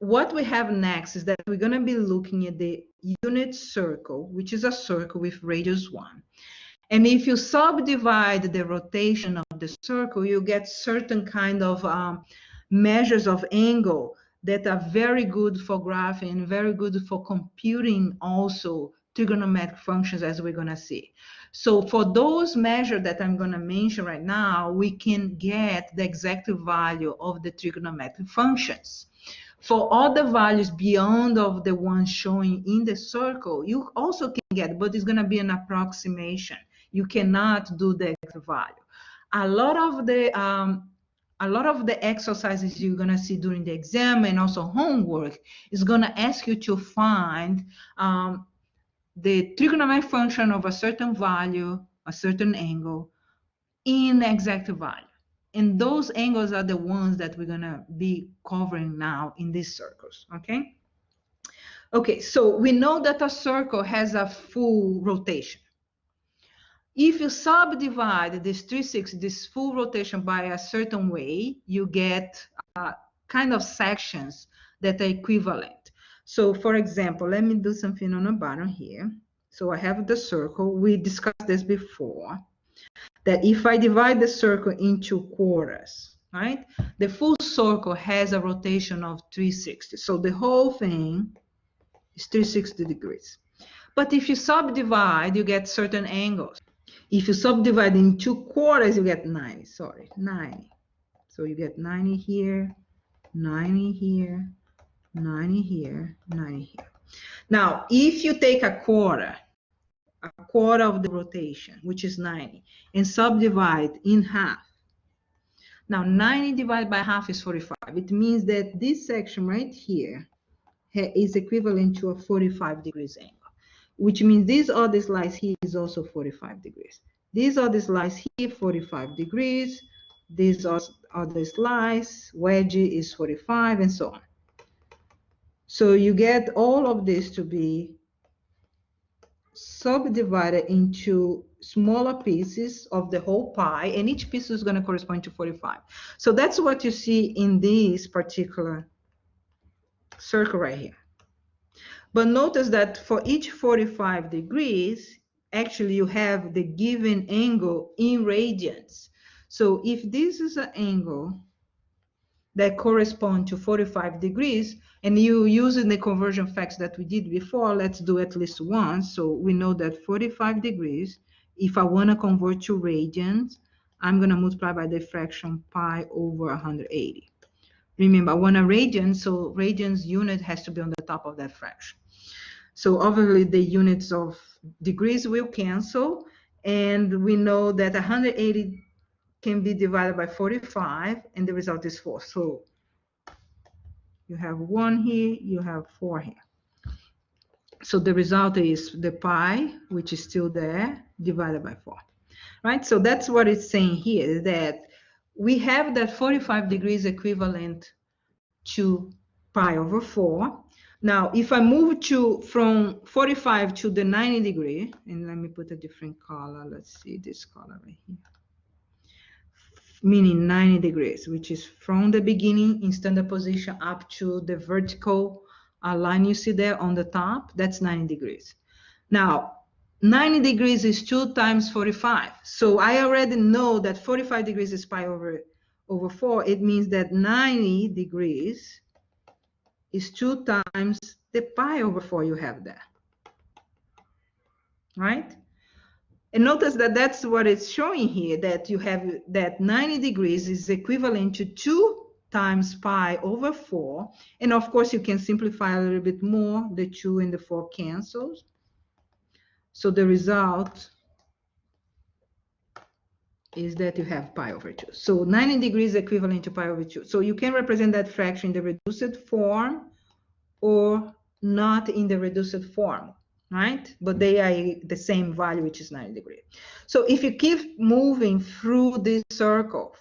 what we have next is that we're going to be looking at the unit circle, which is a circle with radius 1. And if you subdivide the rotation of the circle, you get certain kind of measures of angle that are very good for graphing, very good for computing also trigonometric functions, as we're going to see. So for those measures that I'm going to mention right now, we can get the exact value of the trigonometric functions. For other values beyond of the ones showing in the circle, you also can get, but it's going to be an approximation. You cannot do the exact value. A lot of the exercises you're going to see during the exam and also homework is going to ask you to find the trigonometric function of a certain value, a certain angle, in exact value. And those angles are the ones that we're going to be covering now in these circles, okay? Okay, so we know that a circle has a full rotation. If you subdivide this 360, this full rotation by a certain way, you get kind of sections that are equivalent. So for example, let me do something on the bottom here. So I have the circle. We discussed this before, that if I divide the circle into quarters, right, the full circle has a rotation of 360. So the whole thing is 360 degrees. But if you subdivide, you get certain angles. If you subdivide into quarters, you get 90. Sorry, 90. So you get 90 here, 90 here, 90 here, 90 here. Now, if you take a quarter of the rotation, which is 90, and subdivide in half. Now, 90 divided by half is 45. It means that this section right here is equivalent to a 45 degrees angle, which means this other slice here is also 45 degrees. These other slice here, 45 degrees. This other slice, wedge is 45, and so on. So you get all of this to be subdivided into smaller pieces of the whole pie, and each piece is going to correspond to 45. So that's what you see in this particular circle right here. But notice that for each 45 degrees, actually you have the given angle in radians. So if this is an angle that corresponds to 45 degrees, and you using the conversion facts that we did before, let's do at least once. So we know that 45 degrees, if I want to convert to radians, I'm going to multiply by the fraction pi over 180. Remember, I want a radian, so radians unit has to be on the top of that fraction. So obviously the units of degrees will cancel, and we know that 180 can be divided by 45, and the result is 4. So you have 1 here, you have 4 here. So the result is the pi, which is still there, divided by 4. Right? So that's what it's saying here, that we have that 45 degrees equivalent to pi over 4. Now, if I move from 45 to the 90 degree, and let me put a different color. Let's see this color right here. Meaning 90 degrees, which is from the beginning in standard position up to the vertical line you see there on the top. That's 90 degrees. Now, 90 degrees is 2 times 45. So I already know that 45 degrees is pi over 4. It means that 90 degrees is 2 times the pi over 4 you have there. Right? And notice that that's what it's showing here, that you have that 90 degrees is equivalent to 2 times pi over 4. And of course, you can simplify a little bit more. The 2 and the 4 cancels. So the result is that you have pi over 2. So 90 degrees equivalent to pi over 2. So you can represent that fraction in the reduced form or not in the reduced form. Right? But they are the same value, which is 90 degrees. So if you keep moving through this circle,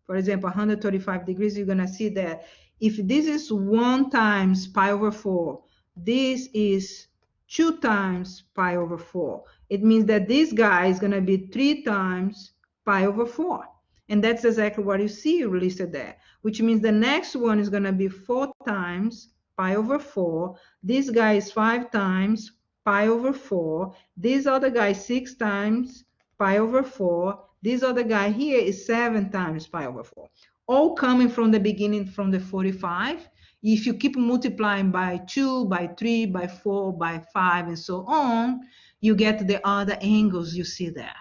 for example, 135 degrees, you're going to see that if this is 1 times pi over 4, this is 2 times pi over 4. It means that this guy is going to be 3 times pi over 4. And that's exactly what you see listed there, which means the next one is going to be 4 times pi over 4. This guy is 5 times pi over 4. This other guy is 6 times pi over 4. This other guy here is 7 times pi over 4. All coming from the beginning, from the 45. If you keep multiplying by 2, by 3, by 4, by 5, and so on, you get the other angles you see there.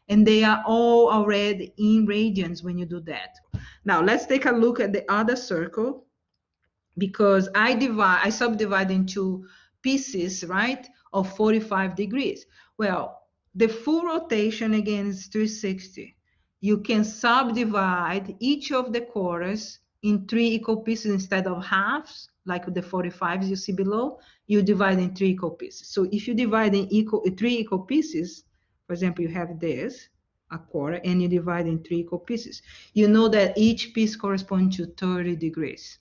And they are all already in radians when you do that. Now, let's take a look at the other circle, because I subdivide into pieces, right, of 45 degrees. Well, the full rotation again is 360. You can subdivide each of the quarters in 3 equal pieces instead of halves, like the 45s you see below. You divide in 3 equal pieces. So if you divide in 3 equal pieces, for example, you have this, a quarter, and you divide in 3 equal pieces. You know that each piece corresponds to 30 degrees.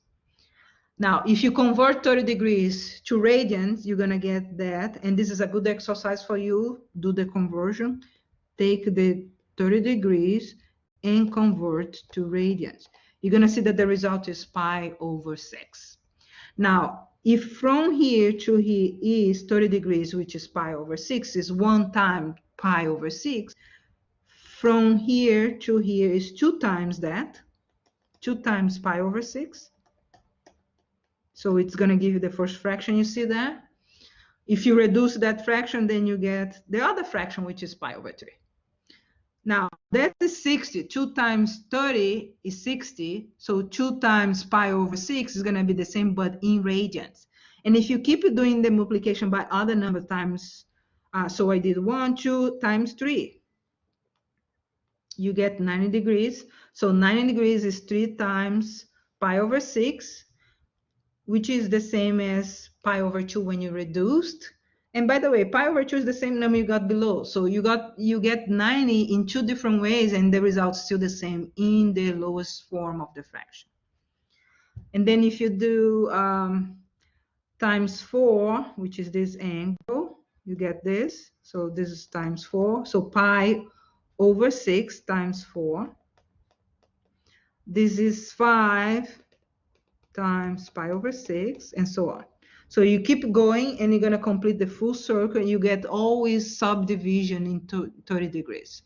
Now, if you convert 30 degrees to radians, you're going to get that. And this is a good exercise for you. Do the conversion. Take the 30 degrees and convert to radians. You're going to see that the result is pi over 6. Now, if from here to here is 30 degrees, which is pi over 6, is 1 time pi over 6, from here to here is 2 times that, 2 times pi over 6. So it's going to give you the first fraction, you see that? If you reduce that fraction, then you get the other fraction, which is pi over 3. Now, that is 60. 2 times 30 is 60. So 2 times pi over 6 is going to be the same, but in radians. And if you keep doing the multiplication by other number times, so I did 1, 2 times 3. You get 90 degrees. So 90 degrees is 3 times pi over 6, which is the same as pi over 2 when you reduced. And by the way, pi over 2 is the same number you got below. So you get 90 in 2 different ways, and the result's still the same in the lowest form of the fraction. And then if you do times 4, which is this angle, you get this. So this is times 4. So pi over 6 times 4. This is 5 times pi over 6, and so on. So you keep going, and you're going to complete the full circle, and you get always subdivision into 30 degrees.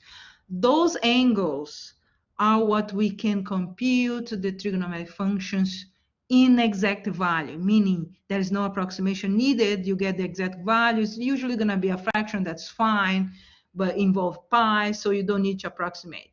Those angles are what we can compute the trigonometric functions in exact value, meaning there is no approximation needed. You get the exact value. It's usually going to be a fraction, that's fine, but involve pi, so you don't need to approximate.